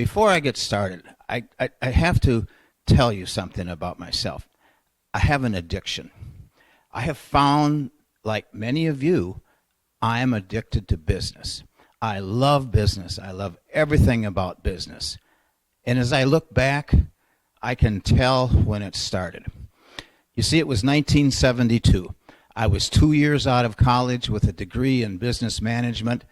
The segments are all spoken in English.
Before I get started, I have to tell you something about myself. I have an addiction. I have found, like many of you, I am addicted to business. I love business. I love everything about business. And as I look back, I can tell when it started. You see, it was 1972. I was 2 years out of college with a degree in business management.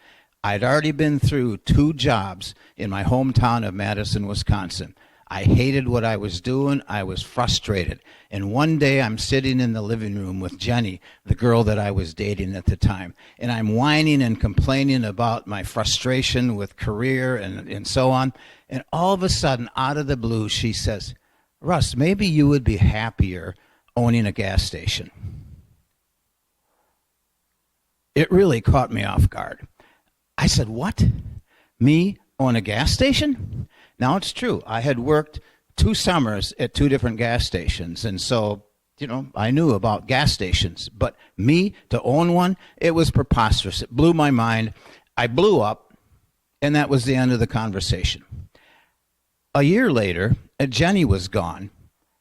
I'd already been through 2 jobs in my hometown of Madison, Wisconsin. I hated what I was doing. I was frustrated. And one day I'm sitting in the living room with Jenny, the girl that I was dating at the time, and I'm whining and complaining about my frustration with career and so on. And all of a sudden, out of the blue, she says, "Russ, maybe you would be happier owning a gas station." It really caught me off guard. I said, "What? Me own a gas station?" Now, it's true. I had worked 2 summers at 2 different gas stations, and so, I knew about gas stations. But me to own one, it was preposterous. It blew my mind. I blew up, and that was the end of the conversation. A year later, Jenny was gone,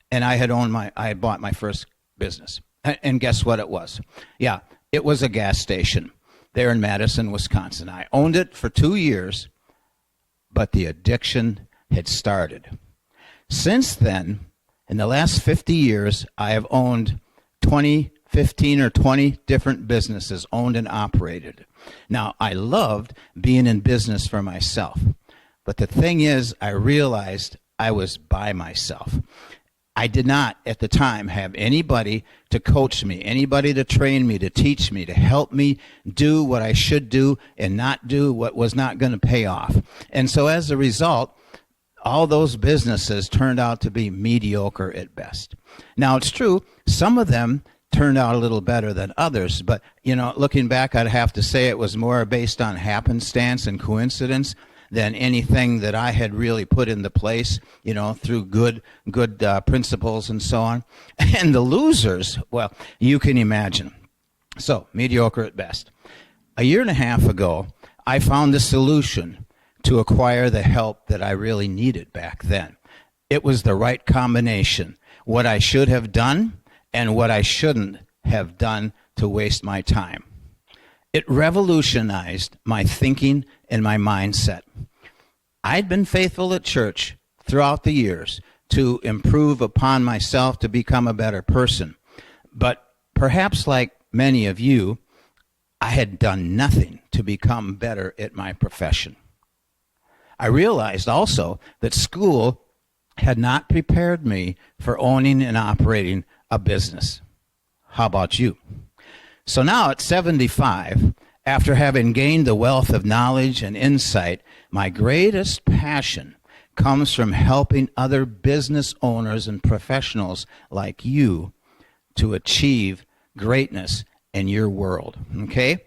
and I had bought my first business. And guess what it was? Yeah, it was a gas station there in Madison, Wisconsin. I owned it for 2 years, but the addiction had started. Since then, in the last 50 years, I have owned 15 or 20 different businesses, owned and operated. Now, I loved being in business for myself, but the thing is, I realized I was by myself. I did not, at the time, have anybody to coach me, anybody to train me, to teach me, to help me do what I should do and not do what was not going to pay off. And so as a result, all those businesses turned out to be mediocre at best. Now, it's true, some of them turned out a little better than others, but, looking back, I'd have to say it was more based on happenstance and coincidence than anything that I had really put into place, through good principles and so on. And the losers, well, you can imagine. So, mediocre at best. A year and a half ago, I found a solution to acquire the help that I really needed back then. It was the right combination. What I should have done and what I shouldn't have done to waste my time. It revolutionized my thinking and my mindset. I'd been faithful at church throughout the years to improve upon myself to become a better person. But perhaps like many of you, I had done nothing to become better at my profession. I realized also that school had not prepared me for owning and operating a business. How about you? So now at 75, after having gained the wealth of knowledge and insight, my greatest passion comes from helping other business owners and professionals like you to achieve greatness in your world, okay?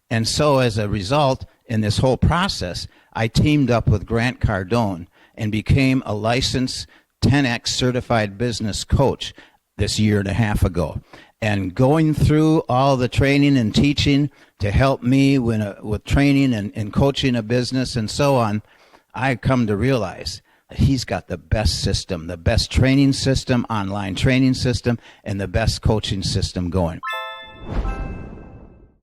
And so as a result, in this whole process, I teamed up with Grant Cardone and became a licensed 10X certified business coach this year and a half ago. And going through all the training and teaching to help me with training and coaching a business and so on, I come to realize that he's got the best system, the best training system, online training system, and the best coaching system going.